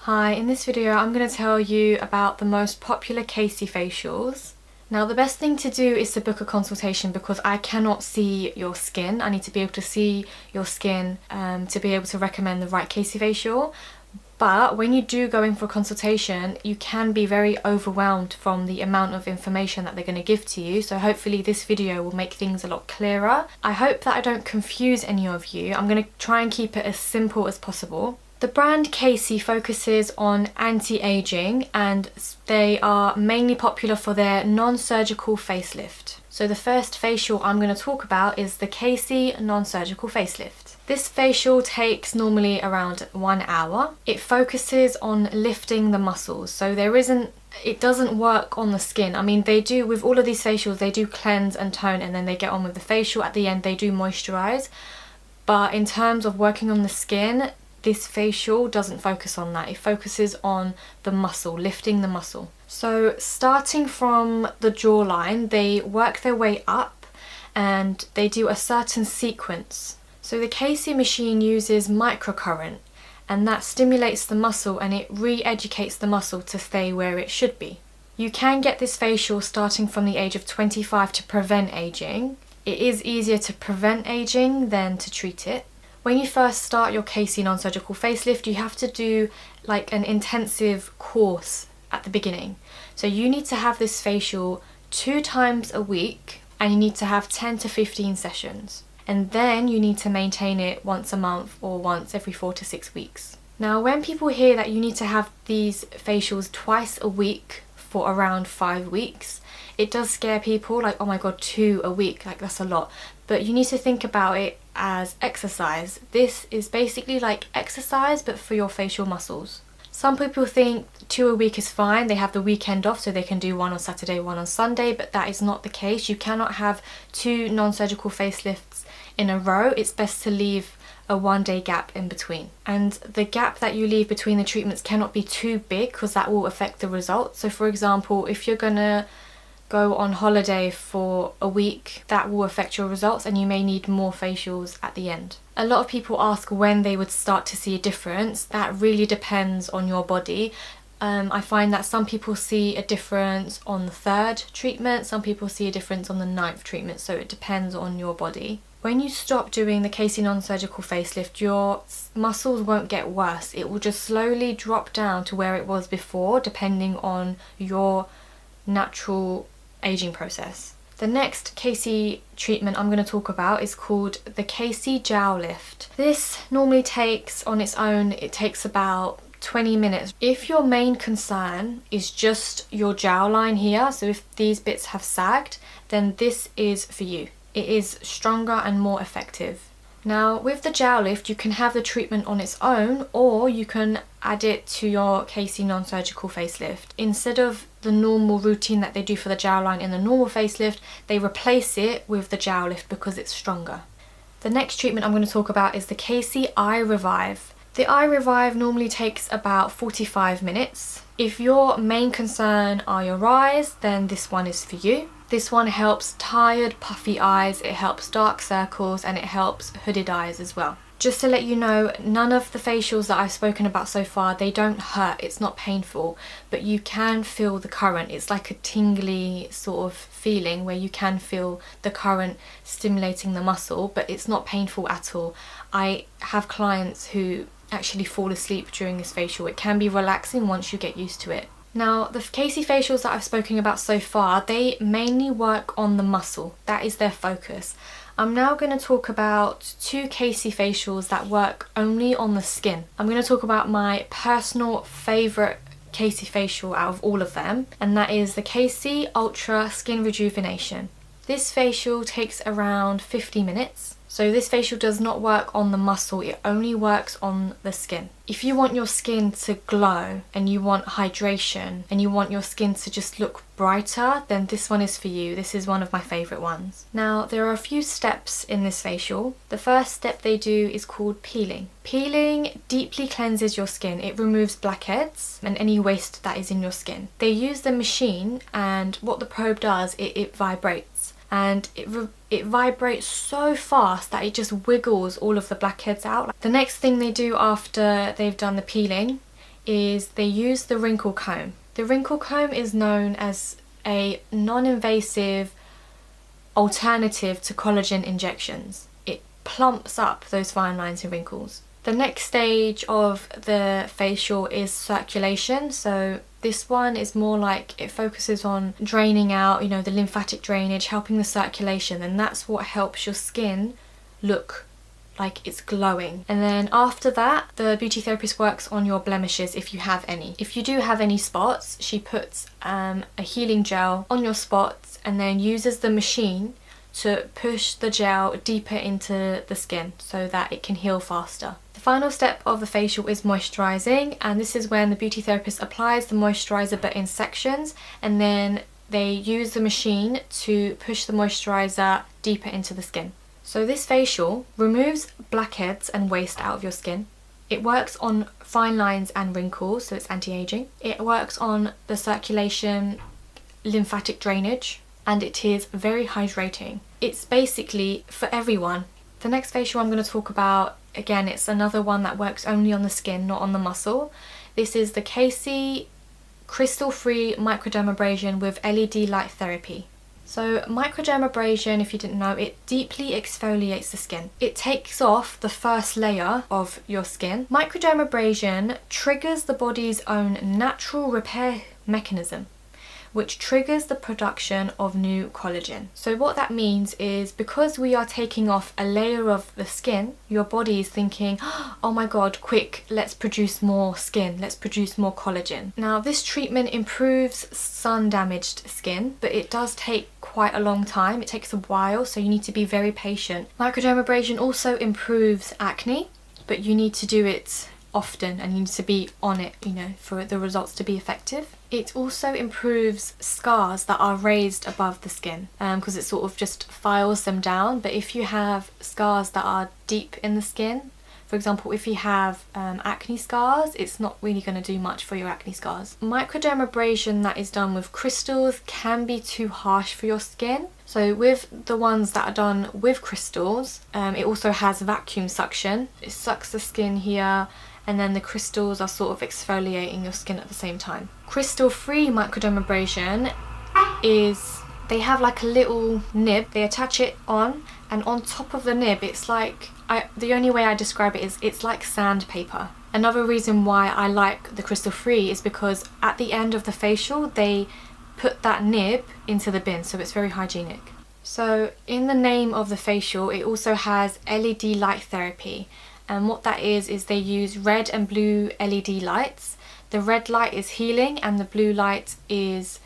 Hi, in this video I'm going to tell you about the most popular Caci facials. Now the best thing to do is to book a consultation because I cannot see your skin. I need to be able to see your skin to be able to recommend the right Caci facial. But when you do go in for a consultation, you can be very overwhelmed from the amount of information that they're going to give to you. So hopefully this video will make things a lot clearer. I hope that I don't confuse any of you. I'm going to try and keep it as simple as possible. The brand Caci focuses on anti-aging and they are mainly popular for their non-surgical facelift. So the first facial I'm going to talk about is the Caci non-surgical facelift. This facial takes normally around 1 hour. It focuses on lifting the muscles, so it doesn't work on the skin. I mean, they do, with all of these facials, they do cleanse and tone and then they get on with the facial. At the end they do moisturize, but in terms of working on the skin, this facial doesn't focus on that. It focuses on the muscle, lifting the muscle. So starting from the jawline, they work their way up and they do a certain sequence. So the Caci machine uses microcurrent and that stimulates the muscle and it re-educates the muscle to stay where it should be. You can get this facial starting from the age of 25 to prevent aging. It is easier to prevent aging than to treat it. When you first start your Caci non-surgical facelift, you have to do like an intensive course at the beginning. So you need to have this facial 2 times a week and you need to have 10 to 15 sessions. And then you need to maintain it once a month or once every 4 to 6 weeks. Now when people hear that you need to have these facials twice a week for around 5 weeks, it does scare people, like, oh my god, 2 a week, like that's a lot. But you need to think about it as exercise. This is basically like exercise but for your facial muscles. Some people think 2 a week is fine, they have the weekend off so they can do 1 on Saturday, 1 on Sunday, but that is not the case. You cannot have 2 non-surgical facelifts in a row. It's best to leave a 1-day gap in between. And the gap that you leave between the treatments cannot be too big because that will affect the results. So for example, if you're gonna go on holiday for a week, that will affect your results and you may need more facials at the end. A lot of people ask when they would start to see a difference. That really depends on your body. I find that some people see a difference on the 3rd treatment, some people see a difference on the 9th treatment, so it depends on your body. When you stop doing the Caci non-surgical facelift, your muscles won't get worse. It will just slowly drop down to where it was before, depending on your natural aging process. The next Caci treatment I'm going to talk about is called the Caci Jowl Lift. This normally takes, on its own, it takes about 20 minutes. If your main concern is just your jawline here, so if these bits have sagged, then this is for you. It is stronger and more effective. Now with the Jowl Lift, you can have the treatment on its own or you can add it to your Caci non-surgical facelift. Instead of the normal routine that they do for the jawline in the normal facelift, they replace it with the Jowl Lift because it's stronger. The next treatment I'm going to talk about is the Caci Eye Revive. The Eye Revive normally takes about 45 minutes. If your main concern are your eyes, then this one is for you. This one helps tired, puffy eyes, it helps dark circles, and it helps hooded eyes as well. Just to let you know, none of the facials that I've spoken about so far, they don't hurt, it's not painful, but you can feel the current. It's like a tingly sort of feeling where you can feel the current stimulating the muscle, but it's not painful at all. I have clients who actually fall asleep during this facial. It can be relaxing once you get used to it. Now, the Caci facials that I've spoken about so far, they mainly work on the muscle. That is their focus. I'm now going to talk about 2 Caci facials that work only on the skin. I'm going to talk about my personal favourite Caci facial out of all of them, and that is the Caci Ultra Skin Rejuvenation. This facial takes around 50 minutes. So this facial does not work on the muscle, it only works on the skin. If you want your skin to glow and you want hydration and you want your skin to just look brighter, then this one is for you. This is one of my favourite ones. Now there are a few steps in this facial. The first step they do is called peeling. Peeling deeply cleanses your skin. It removes blackheads and any waste that is in your skin. They use the machine and what the probe does, it vibrates. And it vibrates so fast that it just wiggles all of the blackheads out. The next thing they do after they've done the peeling is they use the wrinkle comb. The wrinkle comb is known as a non-invasive alternative to collagen injections. It plumps up those fine lines and wrinkles. The next stage of the facial is circulation. So this one is more like it focuses on draining out, you know, the lymphatic drainage, helping the circulation, and that's what helps your skin look like it's glowing. And then after that, the beauty therapist works on your blemishes if you have any. If you do have any spots, she puts a healing gel on your spots and then uses the machine to push the gel deeper into the skin so that it can heal faster. The final step of the facial is moisturizing, and this is when the beauty therapist applies the moisturizer but in sections, and then they use the machine to push the moisturizer deeper into the skin. So this facial removes blackheads and waste out of your skin. It works on fine lines and wrinkles, so it's anti-aging. It works on the circulation, lymphatic drainage, and it is very hydrating. It's basically for everyone. The next facial I'm going to talk about, again, it's another one that works only on the skin, not on the muscle. This is the Caci crystal-free microdermabrasion with LED light therapy. So microdermabrasion, if you didn't know, it deeply exfoliates the skin. It takes off the first layer of your skin. Microdermabrasion triggers the body's own natural repair mechanism, which triggers the production of new collagen. So what that means is, because we are taking off a layer of the skin, your body is thinking, oh my god, quick, let's produce more skin, let's produce more collagen. Now this treatment improves sun-damaged skin, but it does take quite a long time. It takes a while, so you need to be very patient. Microdermabrasion also improves acne, but you need to do it often and you need to be on it, you know, for the results to be effective. It also improves scars that are raised above the skin, because it sort of just files them down. But if you have scars that are deep in the skin, for example, if you have acne scars, it's not really going to do much for your acne scars. Microdermabrasion that is done with crystals can be too harsh for your skin. So with the ones that are done with crystals, it also has vacuum suction. It sucks the skin here, and then the crystals are sort of exfoliating your skin at the same time. Crystal-free microdermabrasion is, they have like a little nib, they attach it on, and on top of the nib it's like, the only way I describe it is it's like sandpaper. Another reason why I like the crystal-free is because at the end of the facial they put that nib into the bin, so it's very hygienic. So in the name of the facial, it also has LED light therapy. And what that is they use red and blue LED lights. The red light is healing and the blue light is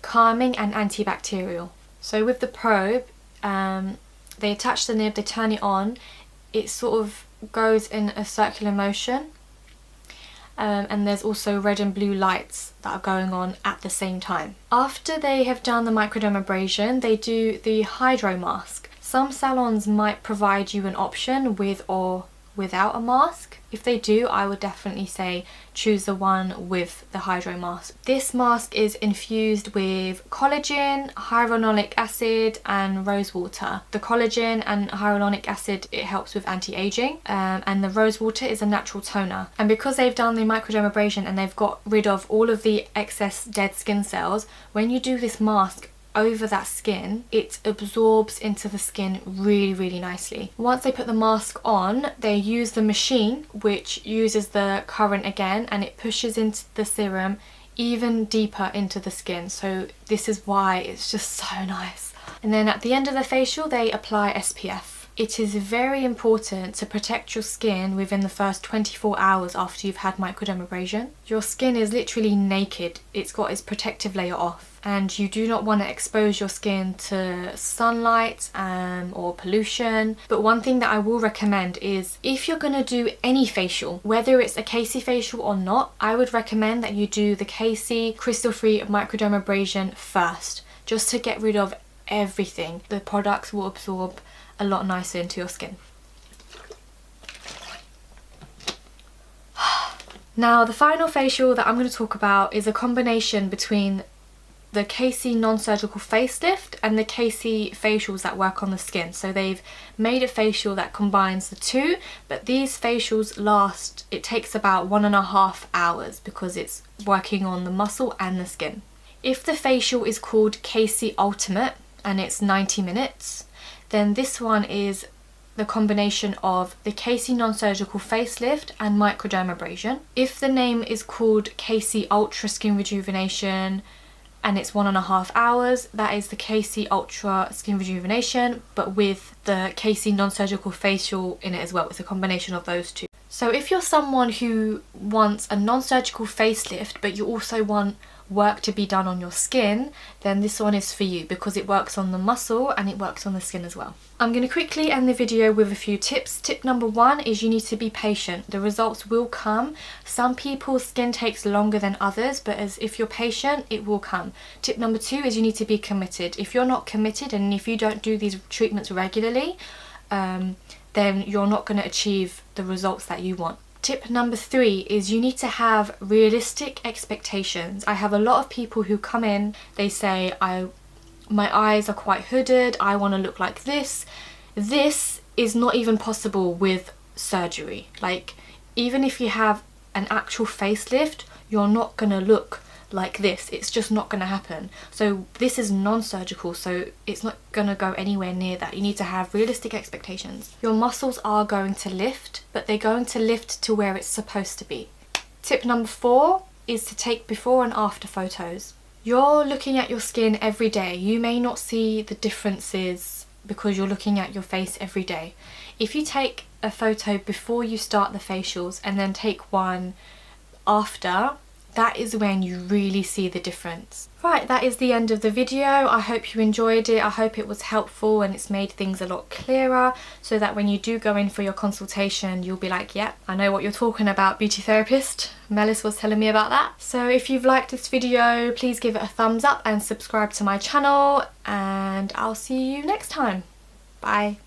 calming and antibacterial. So with the probe, they attach the nib, they turn it on, it sort of goes in a circular motion, and there's also red and blue lights that are going on at the same time. After they have done the microdermabrasion, they do the hydro mask. Some salons might provide you an option with or without a mask. If they do, I would definitely say choose the one with the hydro mask. This mask is infused with collagen, hyaluronic acid and rose water. The collagen and hyaluronic acid, it helps with anti-aging, and the rose water is a natural toner. And because they've done the microdermabrasion and they've got rid of all of the excess dead skin cells, when you do this mask over that skin, it absorbs into the skin really nicely. Once they put the mask on, they use the machine, which uses the current again, and it pushes into the serum even deeper into the skin. So this is why it's just so nice. And then at the end of the facial, they apply SPF. It is very important to protect your skin within the first 24 hours after you've had microdermabrasion. Your skin is literally naked. It's got its protective layer off, and you do not want to expose your skin to sunlight or pollution. But one thing that I will recommend is, if you're going to do any facial, whether it's a Caci facial or not, I would recommend that you do the Caci crystal-free microdermabrasion first, just to get rid of everything. The products will absorb a lot nicer into your skin. Now the final facial that I'm going to talk about is a combination between the Caci non-surgical facelift and the Caci facials that work on the skin. So they've made a facial that combines the two, but these facials last, it takes about 1.5 hours because it's working on the muscle and the skin. If the facial is called Caci Ultimate and it's 90 minutes, then this one is the combination of the Caci non-surgical facelift and microdermabrasion. If the name is called Caci Ultra Skin Rejuvenation and it's 1.5 hours, that is the Caci Ultra Skin Rejuvenation, but with the Caci non-surgical facial in it as well. It's a combination of those two. So if you're someone who wants a non-surgical facelift but you also want work to be done on your skin, then this one is for you because it works on the muscle and it works on the skin as well. I'm going to quickly end the video with a few tips. Tip number 1 is you need to be patient. The results will come. Some people's skin takes longer than others, but if you're patient, it will come. Tip number 2 is you need to be committed. If you're not committed and if you don't do these treatments regularly, then you're not going to achieve the results that you want. Tip number 3 is you need to have realistic expectations. I have a lot of people who come in, they say, my eyes are quite hooded, I want to look like this. This is not even possible with surgery. Like, even if you have an actual facelift, you're not going to look like this. It's just not going to happen. So this is non-surgical, so it's not going to go anywhere near that. You need to have realistic expectations. Your muscles are going to lift, but they're going to lift to where it's supposed to be. Tip number 4 is to take before and after photos. You're looking at your skin every day. You may not see the differences because you're looking at your face every day. If you take a photo before you start the facials and then take one after, that is when you really see the difference. Right, that is the end of the video. I hope you enjoyed it. I hope it was helpful and it's made things a lot clearer so that when you do go in for your consultation, you'll be like, yeah, I know what you're talking about, beauty therapist. Melis was telling me about that. So if you've liked this video, please give it a thumbs up and subscribe to my channel, and I'll see you next time. Bye.